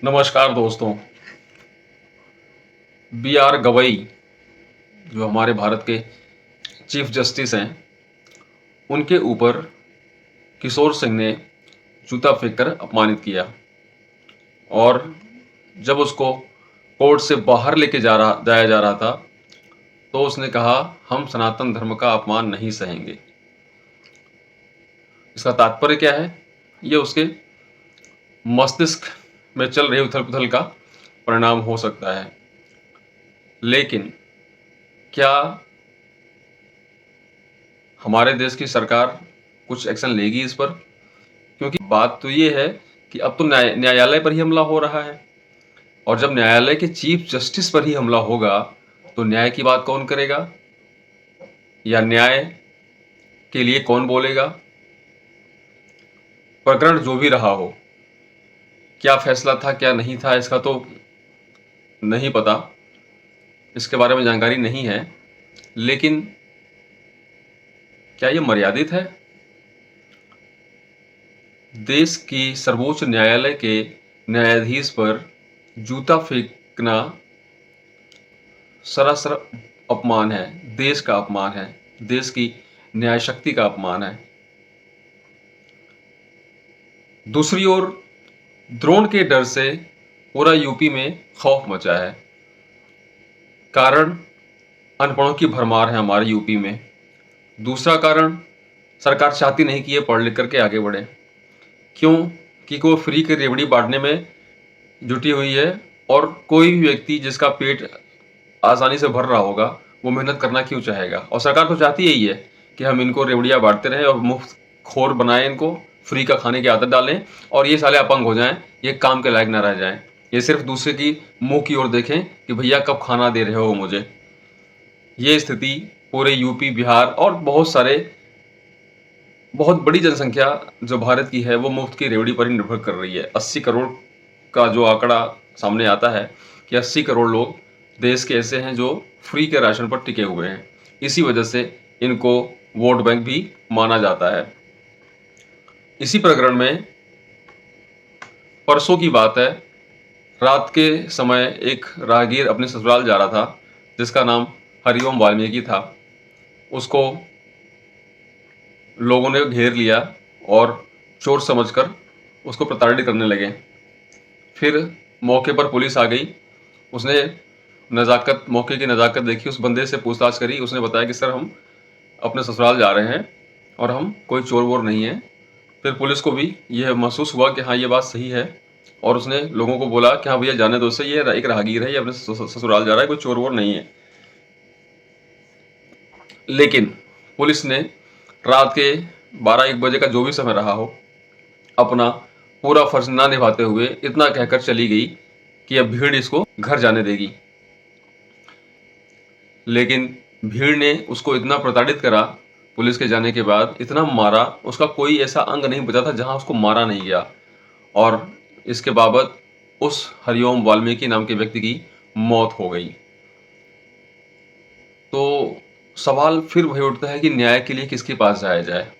नमस्कार दोस्तों। B are Gavai जो हमारे भारत के चीफ जस्टिस हैं, उनके ऊपर किशोर सिंह ने जूता फेंककर अपमानित किया और जब उसको कोर्ट से बाहर लेके जाया जा रहा था, तो उसने कहा, हम सनातन धर्म का अपमान नहीं सहेंगे। इसका तात्पर्य क्या है? ये उसके मस्तिष्क में चल रही उथल पुथल का परिणाम हो सकता है। लेकिन क्या हमारे देश की सरकार कुछ एक्शन लेगी इस पर? क्योंकि बात तो ये है कि अब तो न्यायालय पर ही हमला हो रहा है, और जब न्यायालय के चीफ जस्टिस पर ही हमला होगा तो न्याय की बात कौन करेगा, या न्याय के लिए कौन बोलेगा? प्रकरण जो भी रहा हो, क्या फैसला था क्या नहीं था, इसका तो नहीं पता, इसके बारे में जानकारी नहीं है। लेकिन क्या ये मर्यादित है? देश की सर्वोच्च न्यायालय के न्यायाधीश पर जूता फेंकना सरासर अपमान है, देश का अपमान है, देश की न्याय शक्ति का अपमान है। दूसरी ओर द्रोण के डर से पूरा यूपी में खौफ मचा है। कारण अनपढ़ों की भरमार है हमारे यूपी में। दूसरा कारण, सरकार चाहती नहीं कि ये पढ़ लिख करके आगे बढ़े। क्यों? कि वो फ्री की रेवड़ी बांटने में जुटी हुई है, और कोई भी व्यक्ति जिसका पेट आसानी से भर रहा होगा वो मेहनत करना क्यों चाहेगा? और सरकार तो चाहती यही है कि हम इनको रेवड़ियाँ बांटते रहें और मुफ्त खोर बनाएं, इनको फ्री का खाने की आदत डालें, और ये साले अपंग हो जाएं, ये काम के लायक ना रह जाएं, ये सिर्फ दूसरे की मुंह की ओर देखें कि भैया कब खाना दे रहे हो मुझे। ये स्थिति पूरे यूपी, बिहार और बहुत बड़ी जनसंख्या जो भारत की है वो मुफ्त की रेवड़ी पर ही निर्भर कर रही है। 80 करोड़ का जो आंकड़ा सामने आता है कि 80 करोड़ लोग देश के ऐसे हैं जो फ्री के राशन पर टिके हुए हैं। इसी वजह से इनको वोट बैंक भी माना जाता है। इसी प्रकरण में परसों की बात है, रात के समय एक राहगीर अपने ससुराल जा रहा था जिसका नाम हरिओम वाल्मीकि था। उसको लोगों ने घेर लिया और चोर समझकर उसको प्रताड़ित करने लगे। फिर मौके पर पुलिस आ गई। उसने मौके की नज़ाकत देखी, उस बंदे से पूछताछ करी। उसने बताया कि सर, हम अपने ससुराल जा रहे हैं और हम कोई चोर वोर नहीं है। फिर पुलिस को भी यह महसूस हुआ कि हाँ, ये बात सही है, और उसने लोगों को बोला कि हाँ भैया, जाने दो से, ये एक राहगीर है, ये अपने ससुराल जा रहा है, कोई चोर वोर नहीं है। लेकिन पुलिस ने रात के 12-1 बजे का जो भी समय रहा हो, अपना पूरा फर्ज ना निभाते हुए इतना कहकर चली गई कि अब भीड़ इसको घर जाने देगी। लेकिन भीड़ ने उसको इतना प्रताड़ित करा, पुलिस के जाने के बाद इतना मारा, उसका कोई ऐसा अंग नहीं बचा था जहां उसको मारा नहीं गया। और इसके बाबत उस हरिओम वाल्मीकि नाम के व्यक्ति की मौत हो गई। तो सवाल फिर वही उठता है कि न्याय के लिए किसके पास जाया जाए?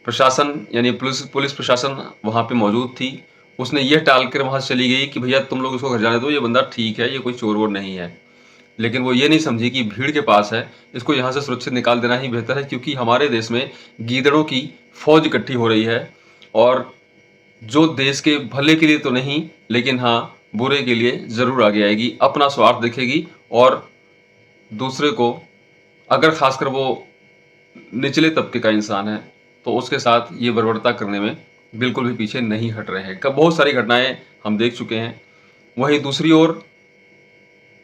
प्रशासन यानी पुलिस प्रशासन वहाँ पे मौजूद थी। उसने ये टाल कर वहाँ से चली गई कि भैया तुम लोग इसको घर जाने दो, ये बंदा ठीक है, ये कोई चोर वोर नहीं है। लेकिन वो ये नहीं समझी कि भीड़ के पास है, इसको यहाँ से सुरक्षित निकाल देना ही बेहतर है, क्योंकि हमारे देश में गीदड़ों की फौज इकट्ठी हो रही है, और जो देश के भले के लिए तो नहीं, लेकिन हाँ, बुरे के लिए ज़रूर आगे आएगी, अपना स्वार्थ देखेगी, और दूसरे को, अगर खासकर वो निचले तबके का इंसान है, तो उसके साथ ये बर्बरता करने में बिल्कुल भी पीछे नहीं हट रहे हैं। बहुत सारी घटनाएं हम देख चुके हैं। वहीं दूसरी ओर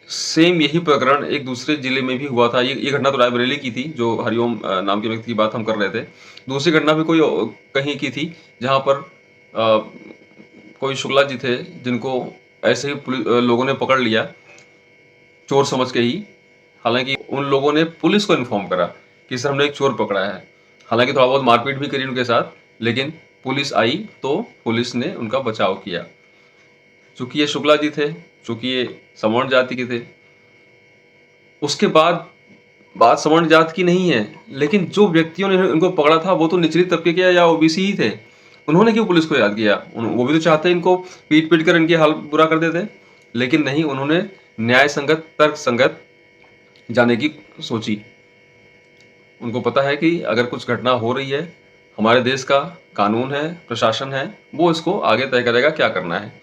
सेम यही प्रकरण एक दूसरे जिले में भी हुआ था। ये घटना तो रायबरेली की थी, जो हरिओम नाम के व्यक्ति की बात हम कर रहे थे। दूसरी घटना भी कोई कहीं की थी, जहां पर कोई शुक्ला जी थे, जिनको ऐसे ही लोगों ने पकड़ लिया चोर समझ के ही। हालांकि उन लोगों ने पुलिस को इन्फॉर्म करा कि सर, हमने एक चोर पकड़ा है। हालांकि थोड़ा बहुत मारपीट भी करी उनके साथ, लेकिन पुलिस आई तो पुलिस ने उनका बचाव किया। चूंकि ये शुक्ला जी थे, चूंकि ये सवर्ण जाति के थे। उसके बाद बात सवर्ण जाति की नहीं है, लेकिन जो व्यक्तियों ने इनको पकड़ा था वो तो निचली तबके के या ओबीसी ही थे। उन्होंने क्यों पुलिस को याद किया? वो भी तो चाहते हैं इनको पीट-पीट कर इनकी हाल बुरा कर देते। लेकिन नहीं, उन्होंने न्याय संगत, तर्क संगत जाने की सोची। उनको पता है कि अगर कुछ घटना हो रही है, हमारे देश का कानून है, प्रशासन है, वो इसको आगे तय करेगा क्या करना है।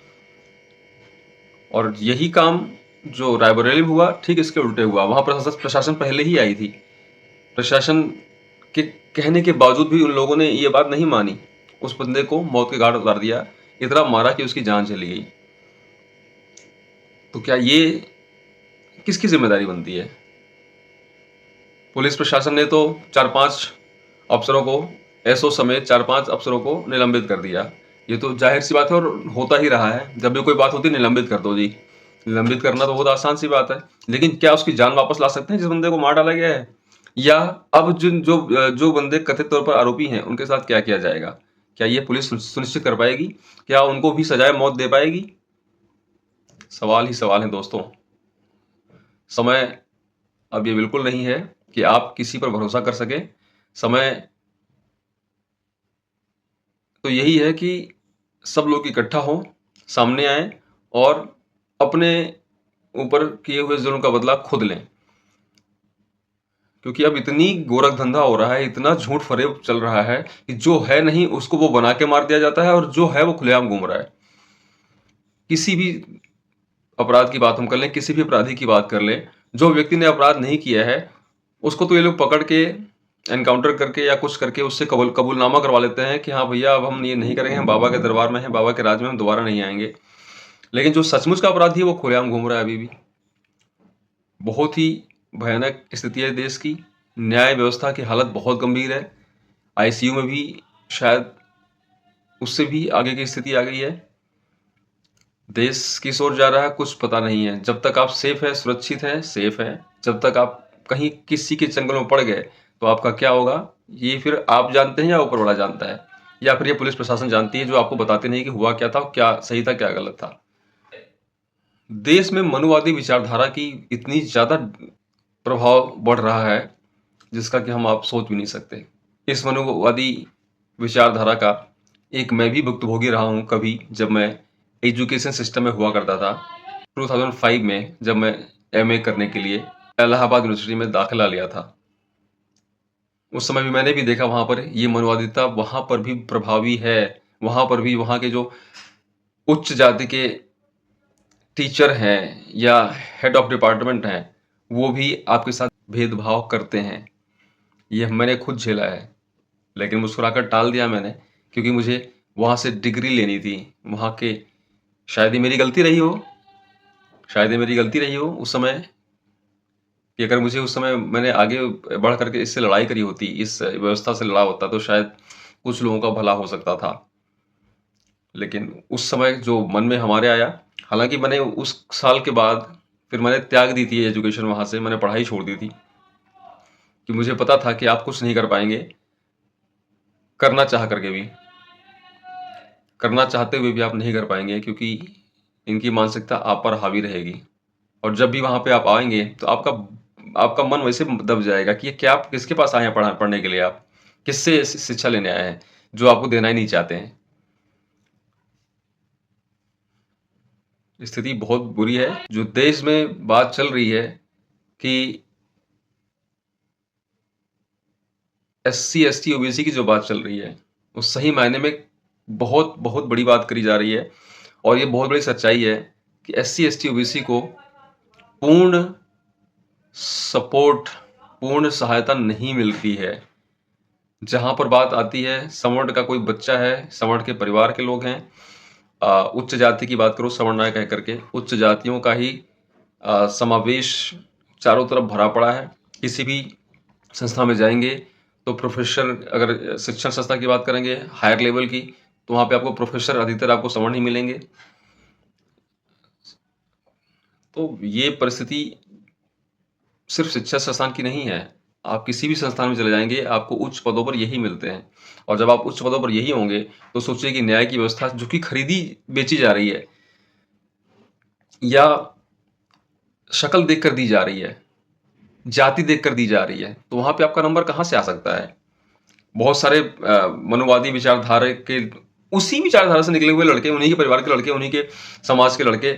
और यही काम जो रायबरेली में हुआ, ठीक इसके उल्टे हुआ। वहाँ प्रशासन पहले ही आई थी। प्रशासन के कहने के बावजूद भी उन लोगों ने ये बात नहीं मानी। उस बंदे को मौत के घाट उतार दिया, इतना मारा कि उसकी जान चली गई। तो क्या ये किसकी जिम्मेदारी बनती है? पुलिस प्रशासन ने तो 4-5 अफसरों को, एसओ समेत 4-5 अफसरों को निलंबित कर दिया। ये तो जाहिर सी बात है और होता ही रहा है। जब भी कोई बात होती है, निलंबित कर दो जी। निलंबित करना तो बहुत आसान सी बात है, लेकिन क्या उसकी जान वापस ला सकते हैं जिस बंदे को मार डाला गया है? या अब जो बंदे कथित तौर पर आरोपी हैं, उनके साथ क्या किया जाएगा? क्या ये पुलिस सुनिश्चित कर पाएगी? क्या उनको भी सजाए मौत दे पाएगी? सवाल ही सवाल हैं दोस्तों। समय अब ये बिल्कुल नहीं है कि आप किसी पर भरोसा कर सकें। समय तो यही है कि सब लोग इकट्ठा हों, सामने आएँ और अपने ऊपर किए हुए जुल्म का बदला खुद लें। क्योंकि अब इतनी गोरख धंधा हो रहा है, इतना झूठ-फरेब चल रहा है कि जो है नहीं उसको वो बना के मार दिया जाता है और जो है वो खुलेआम घूम रहा है। किसी भी अपराध की बात हम कर लें, किसी भी अपराधी की बात कर लें, जो व्यक्ति ने अपराध नहीं किया है, उसको तो ये लोग पकड़ के एनकाउंटर करके या कुछ करके उससे कबूलनामा करवा लेते हैं कि हाँ भैया, अब हम ये नहीं करेंगे, हम बाबा के दरबार में हैं, बाबा के राज में हम दोबारा नहीं आएँगे। लेकिन जो सचमुच का अपराधी है वो खुलेआम घूम रहा है अभी भी। बहुत ही भयानक स्थिति है देश की। न्याय व्यवस्था की हालत बहुत गंभीर है। आईसीयू में भी शायद उससे भी आगे की स्थिति आ गई है। देश किस ओर जा रहा है कुछ पता नहीं है। जब तक आप सेफ है, सुरक्षित हैं, सेफ हैं, जब तक आप कहीं किसी के चंगुल में पड़ गए तो आपका क्या होगा, ये फिर आप जानते हैं या ऊपर वाला जानता है, या फिर ये पुलिस प्रशासन जानती है जो आपको बताते नहीं कि हुआ क्या था, क्या सही था, क्या गलत था। देश में मनुवादी विचारधारा की इतनी ज़्यादा प्रभाव बढ़ रहा है जिसका कि हम आप सोच भी नहीं सकते। इस मनुवादी विचारधारा का एक मैं भी भुक्तभोगी रहा हूँ कभी, जब मैं एजुकेशन सिस्टम में हुआ करता था। 2005 में जब मैं एमए करने के लिए इलाहाबाद यूनिवर्सिटी में दाखिला लिया था, उस समय भी मैंने भी देखा वहाँ पर ये मनुवादिता वहाँ पर भी प्रभावी है। वहाँ पर भी वहाँ के जो उच्च जाति के टीचर हैं या हेड ऑफ डिपार्टमेंट हैं, वो भी आपके साथ भेदभाव करते हैं। ये मैंने खुद झेला है, लेकिन मुस्कुराकर टाल दिया मैंने, क्योंकि मुझे वहाँ से डिग्री लेनी थी। वहाँ के शायद ही मेरी गलती रही हो, शायद ही मेरी गलती रही हो उस समय, कि अगर मुझे उस समय मैंने आगे बढ़ करके इससे लड़ाई करी होती, इस व्यवस्था से लड़ा होता, तो शायद कुछ लोगों का भला हो सकता था। लेकिन उस समय जो मन में हमारे आया, हालाँकि मैंने उस साल के बाद फिर मैंने त्याग दी थी एजुकेशन, वहाँ से मैंने पढ़ाई छोड़ दी थी, कि मुझे पता था कि आप कुछ नहीं कर पाएँगे, करना चाह करके भी। करना चाहते हुए भी आप नहीं कर पाएँगे, क्योंकि इनकी मानसिकता आप पर हावी रहेगी। और जब भी वहाँ पे आप आएँगे तो आपका मन वैसे दब जाएगा कि ये क्या, आप किसके पास आए हैं पढ़ने के लिए आप? किससे शिक्षा लेने आए हैं, जो आपको देना ही नहीं चाहते हैं? स्थिति बहुत बुरी है। जो देश में बात चल रही है कि एससी, एसटी, ओबीसी की जो बात चल रही है, वो सही मायने में बहुत, बहुत बड़ी बात करी जा रही है। और ये बहुत बड़ी सच्चाई है कि एससी, एसटी, ओबीसी को पूर्ण सपोर्ट, पूर्ण सहायता नहीं मिलती है। जहाँ पर बात आती है सवर्ण का कोई बच्चा है, सवर्ण के परिवार के लोग हैं, उच्च जाति की बात करो सवर्ण ना कह करके, उच्च जातियों का ही समावेश चारों तरफ भरा पड़ा है। किसी भी संस्था में जाएँगे तो प्रोफ़ेसर, अगर शिक्षण संस्था की बात करेंगे हायर लेवल की, तो वहाँ पे आपको प्रोफ़ेसर अधिकतर आपको सवर्ण ही मिलेंगे। तो ये परिस्थिति सिर्फ़ शिक्षा संस्थान की नहीं है। आप किसी भी संस्थान में चले जाएँगे, आपको उच्च पदों पर यही मिलते हैं। और जब आप उच्च पदों पर यही होंगे, तो सोचिए कि न्याय की व्यवस्था जो कि खरीदी बेची जा रही है या शक्ल देखकर दी जा रही है, जाति देखकर दी जा रही है, तो वहाँ पे आपका नंबर कहाँ से आ सकता है? बहुत सारे मनुवादी विचारधारा के उसी विचारधारा से निकले हुए लड़के, उन्हीं के परिवार के लड़के, उन्हीं के समाज के लड़के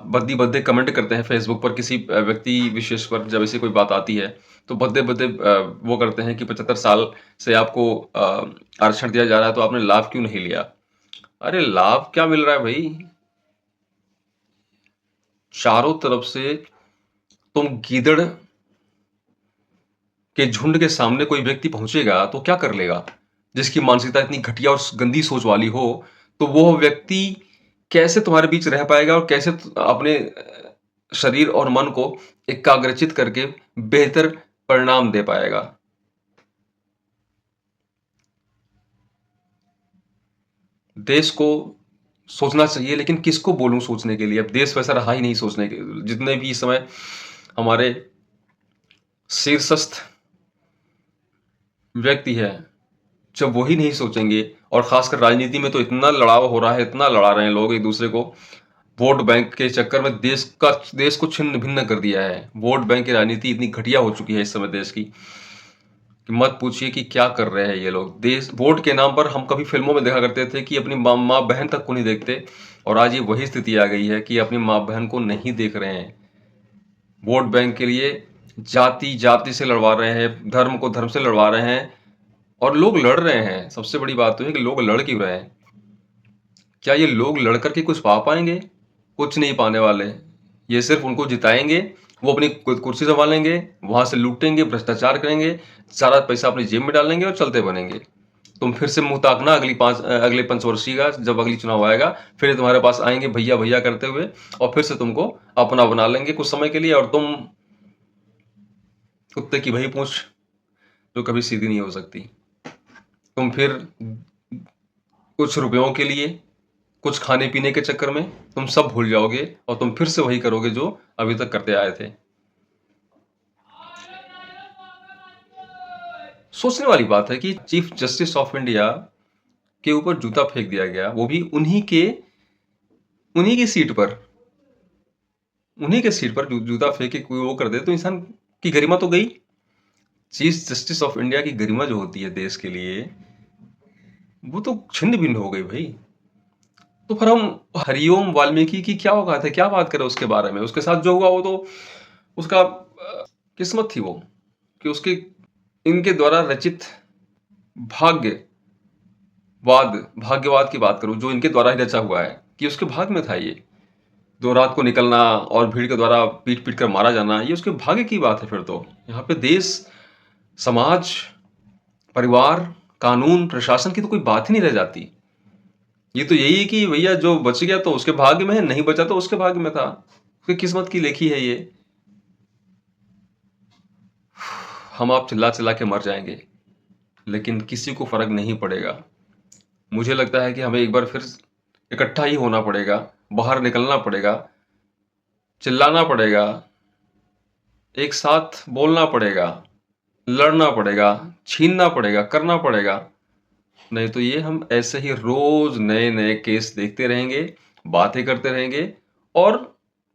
भद्दी-भद्दे कमेंट करते हैं फेसबुक पर किसी व्यक्ति विशेष पर जब ऐसी कोई बात आती है, तो भद्दे-भद्दे वो करते हैं कि 75 साल से आपको आरक्षण दिया जा रहा है, तो आपने लाभ क्यों नहीं लिया? अरे लाभ क्या मिल रहा है भई? चारों तरफ से तुम गीदड़ के झुंड के सामने कोई व्यक्ति पहुँचेगा, तो क्या कर लेगा? जिसकी मानसिकता इतनी घटिया और गंदी सोच वाली हो, तो वो व्यक्ति कैसे तुम्हारे बीच रह पाएगा और कैसे अपने शरीर और मन को एकाग्रचित करके बेहतर परिणाम दे पाएगा? देश को सोचना चाहिए, लेकिन किसको बोलूँ सोचने के लिए? अब देश वैसा रहा ही नहीं सोचने के, जितने भी इस समय हमारे शीर्षस्थ व्यक्ति हैं, जब वही नहीं सोचेंगे, और खासकर राजनीति में तो इतना लड़ाव हो रहा है, इतना लड़ा रहे हैं लोग एक दूसरे को, वोट बैंक के चक्कर में देश को छिन्न भिन्न कर दिया है। वोट बैंक की राजनीति इतनी घटिया हो चुकी है इस समय देश की, कि मत पूछिए कि क्या कर रहे हैं ये लोग। देश वोट के नाम पर, हम कभी फिल्मों में देखा करते थे कि अपनी माँ बहन तक को नहीं देखते, और आज ये वही स्थिति आ गई है कि अपनी माँ बहन को नहीं देख रहे हैं। वोट बैंक के लिए जाति जाति से लड़वा रहे हैं, धर्म को धर्म से लड़वा रहे हैं, और लोग लड़ रहे हैं। सबसे बड़ी बात तो है कि लोग लड़ क्यों रहे हैं? क्या ये लोग लड़ कर के कुछ पा पाएंगे? कुछ नहीं पाने वाले। ये सिर्फ उनको जिताएंगे, वो अपनी कुर्सी संभालेंगे, वहां से लूटेंगे, भ्रष्टाचार करेंगे, सारा पैसा अपनी जेब में डालेंगे और चलते बनेंगे। तुम फिर से मुंह ताकना अगले पंचवर्षीय का, जब अगली चुनाव आएगा, फिर ये तुम्हारे पास आएंगे भैया भैया करते हुए, और फिर से तुमको अपना बना लेंगे कुछ समय के लिए, और तुम कुत्ते की वही पूंछ जो कभी सीधी नहीं हो सकती। तुम फिर कुछ रुपयों के लिए, कुछ खाने पीने के चक्कर में तुम सब भूल जाओगे, और तुम फिर से वही करोगे जो अभी तक करते आए थे। सोचने वाली बात है कि चीफ जस्टिस ऑफ इंडिया के ऊपर जूता फेंक दिया गया, वो भी उन्हीं की सीट पर, जूता फेंक के कोई वो कर दे, तो इंसान की गरिमा तो गई। चीफ जस्टिस ऑफ इंडिया की गरिमा जो होती है देश के लिए, वो तो छिन्न भिन्न हो गई भाई। तो फिर हम हरिओम वाल्मीकि की क्या औकात है, क्या बात करें उसके बारे में? उसके साथ जो हुआ वो तो उसका किस्मत थी, वो कि उसके इनके द्वारा रचित भाग्यवाद की बात करूं, जो इनके द्वारा ही रचा हुआ है, कि उसके भाग में था ये। दो रात को निकलना और भीड़ के द्वारा पीट पीट कर मारा जाना, ये उसके भाग्य की बात है। फिर तो यहाँ पे देश, समाज, परिवार, कानून, प्रशासन की तो कोई बात ही नहीं रह जाती। ये तो यही है कि भैया जो बच गया तो उसके भाग्य में है, नहीं बचा तो उसके भाग्य में था, उसकी किस्मत की लेखी है ये। हम आप चिल्ला चिल्ला के मर जाएंगे, लेकिन किसी को फर्क नहीं पड़ेगा। मुझे लगता है कि हमें एक बार फिर इकट्ठा ही होना पड़ेगा, बाहर निकलना पड़ेगा, चिल्लाना पड़ेगा, एक साथ बोलना पड़ेगा, लड़ना पड़ेगा, छीनना पड़ेगा, करना पड़ेगा। नहीं तो ये हम ऐसे ही रोज नए नए केस देखते रहेंगे, बातें करते रहेंगे, और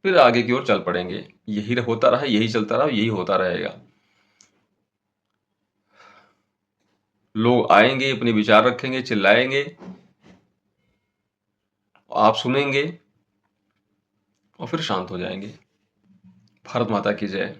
फिर आगे की ओर चल पड़ेंगे। यही होता रहा, यही चलता रहा, यही होता रहेगा। लोग आएंगे, अपने विचार रखेंगे, चिल्लाएंगे, आप सुनेंगे, और फिर शांत हो जाएंगे। भारत माता की जय।